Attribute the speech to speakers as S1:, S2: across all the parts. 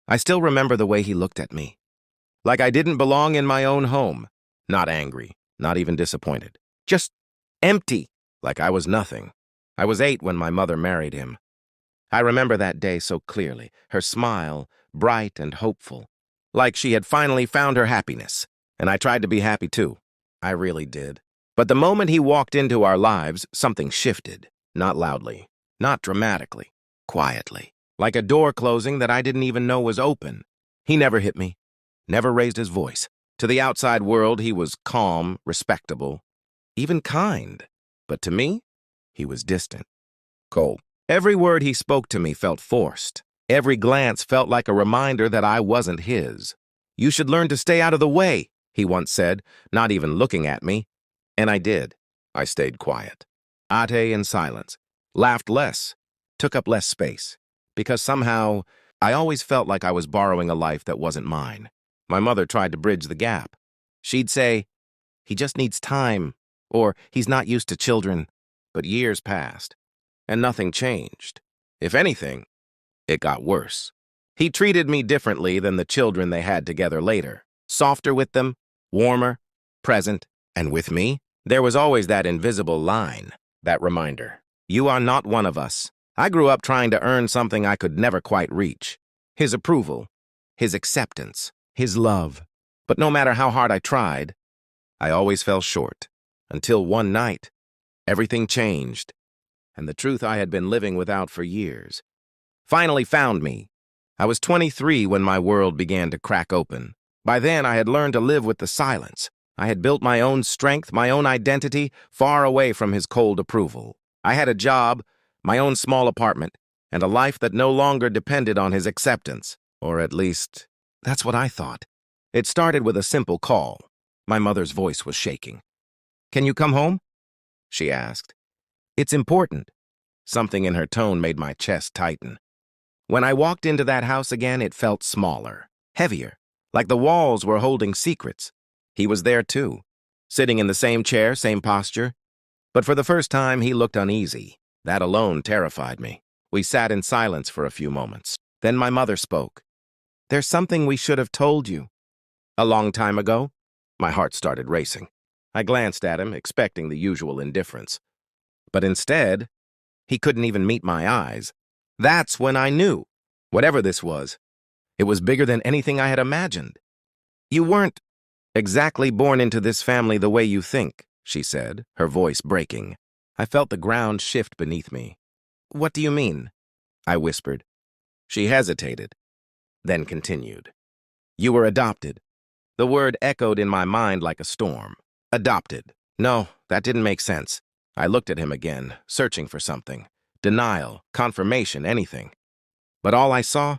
S1: I still remember the way he looked at me. Like I didn't belong in my own home. Not angry, not even disappointed. Just empty, like I was nothing. I was 8 when my mother married him. I remember that day so clearly, her smile, bright and hopeful, like she had finally found her happiness. And I tried to be happy too. I really did. But the moment he walked into our lives, something shifted. Not loudly, not dramatically, quietly. Like a door closing that I didn't even know was open. He never hit me, never raised his voice. To the outside world, he was calm, respectable, even kind. But to me, he was distant, cold. Every word he spoke to me felt forced. Every glance felt like a reminder that I wasn't his. "You should learn to stay out of the way," he once said, not even looking at me. And I did. I stayed quiet. Ate in silence. Laughed less. Took up less space. Because somehow, I always felt like I was borrowing a life that wasn't mine. My mother tried to bridge the gap. She'd say, "He just needs time," or "He's not used to children." But years passed, and nothing changed. If anything, it got worse. He treated me differently than the children they had together later. Softer with them, warmer, present, and with me, there was always that invisible line, that reminder. "You are not one of us." I grew up trying to earn something I could never quite reach. His approval, his acceptance, his love. But no matter how hard I tried, I always fell short. Until one night, everything changed, and the truth I had been living without for years finally found me. I was 23 when my world began to crack open. By then, I had learned to live with the silence. I had built my own strength, my own identity, far away from his cold approval. I had a job, my own small apartment, and a life that no longer depended on his acceptance. Or at least, that's what I thought. It started with a simple call. My mother's voice was shaking. "Can you come home?" she asked. "It's important." Something in her tone made my chest tighten. When I walked into that house again, it felt smaller, heavier, like the walls were holding secrets. He was there too, sitting in the same chair, same posture. But for the first time, he looked uneasy. That alone terrified me. We sat in silence for a few moments. Then my mother spoke. "There's something we should have told you." "A long time ago?" My heart started racing. I glanced at him, expecting the usual indifference. But instead, he couldn't even meet my eyes. That's when I knew. Whatever this was, it was bigger than anything I had imagined. "You weren't exactly born into this family the way you think," she said, her voice breaking. I felt the ground shift beneath me. "What do you mean?" I whispered. She hesitated, then continued. "You were adopted." The word echoed in my mind like a storm. Adopted. No, that didn't make sense. I looked at him again, searching for something. Denial, confirmation, anything. But all I saw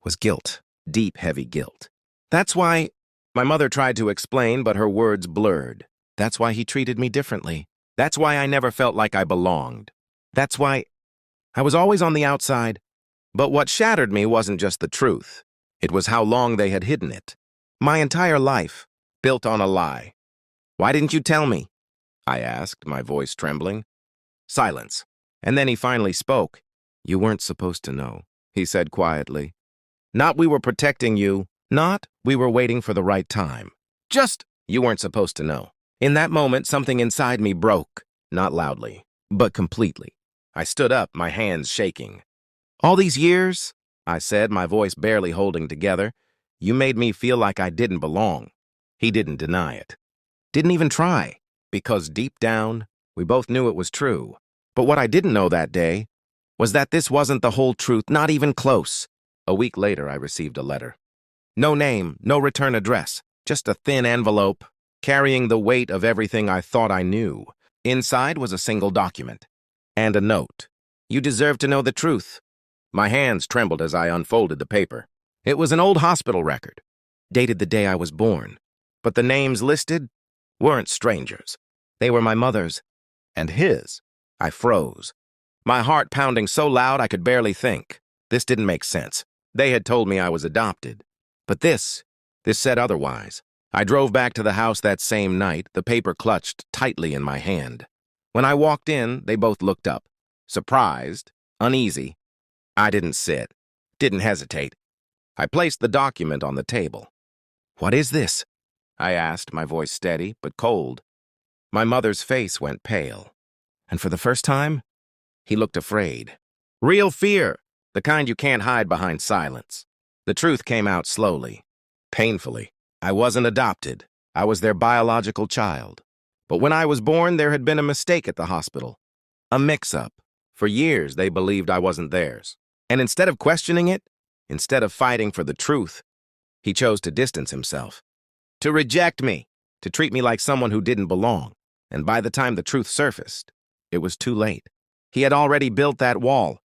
S1: was guilt. Deep, heavy guilt. "That's why," my mother tried to explain, but her words blurred. "That's why he treated me differently. That's why I never felt like I belonged. That's why I was always on the outside." But what shattered me wasn't just the truth. It was how long they had hidden it. My entire life, built on a lie. "Why didn't you tell me?" I asked, my voice trembling. Silence. And then he finally spoke. "You weren't supposed to know," he said quietly. "Not we were protecting you. Not we were waiting for the right time. Just you weren't supposed to know." In that moment, something inside me broke. Not loudly, but completely. I stood up, my hands shaking. "All these years," I said, my voice barely holding together, "you made me feel like I didn't belong." He didn't deny it. Didn't even try. Because deep down, we both knew it was true. But what I didn't know that day was that this wasn't the whole truth, not even close. A week later, I received a letter. No name, no return address, just a thin envelope, carrying the weight of everything I thought I knew. Inside was a single document. And a note. "You deserve to know the truth." My hands trembled as I unfolded the paper. It was an old hospital record, dated the day I was born. But the names listed weren't strangers. They were my mother's and his. I froze, my heart pounding so loud I could barely think. This didn't make sense. They had told me I was adopted. But this said otherwise. I drove back to the house that same night, the paper clutched tightly in my hand. When I walked in, they both looked up, surprised, uneasy. I didn't sit, didn't hesitate. I placed the document on the table. "What is this?" I asked, my voice steady but cold. My mother's face went pale. And for the first time, he looked afraid. Real fear, the kind you can't hide behind silence. The truth came out slowly, painfully. I wasn't adopted. I was their biological child. But when I was born, there had been a mistake at the hospital. A mix-up. For years, they believed I wasn't theirs. And instead of questioning it, instead of fighting for the truth, he chose to distance himself. To reject me, to treat me like someone who didn't belong. And by the time the truth surfaced, it was too late. He had already built that wall,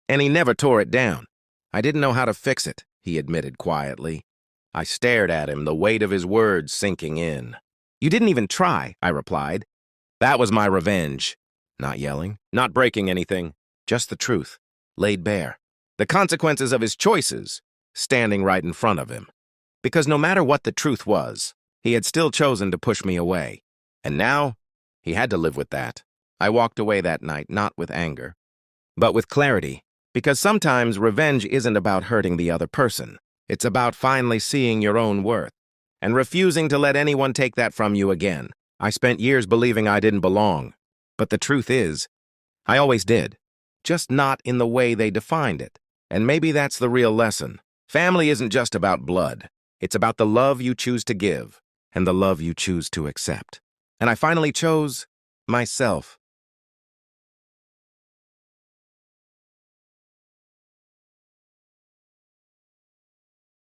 S1: and he never tore it down. I didn't know how to fix it, he admitted quietly. I stared at him, the weight of his words sinking in. "You didn't even try," I replied. That was my revenge. Not yelling, not breaking anything, just the truth, laid bare. The consequences of his choices, standing right in front of him. Because no matter what the truth was, he had still chosen to push me away. And now, he had to live with that. I walked away that night, not with anger, but with clarity. Because sometimes revenge isn't about hurting the other person. It's about finally seeing your own worth and refusing to let anyone take that from you again. I spent years believing I didn't belong. But the truth is, I always did. Just not in the way they defined it. And maybe that's the real lesson. Family isn't just about blood. It's about the love you choose to give and the love you choose to accept. And I finally chose myself.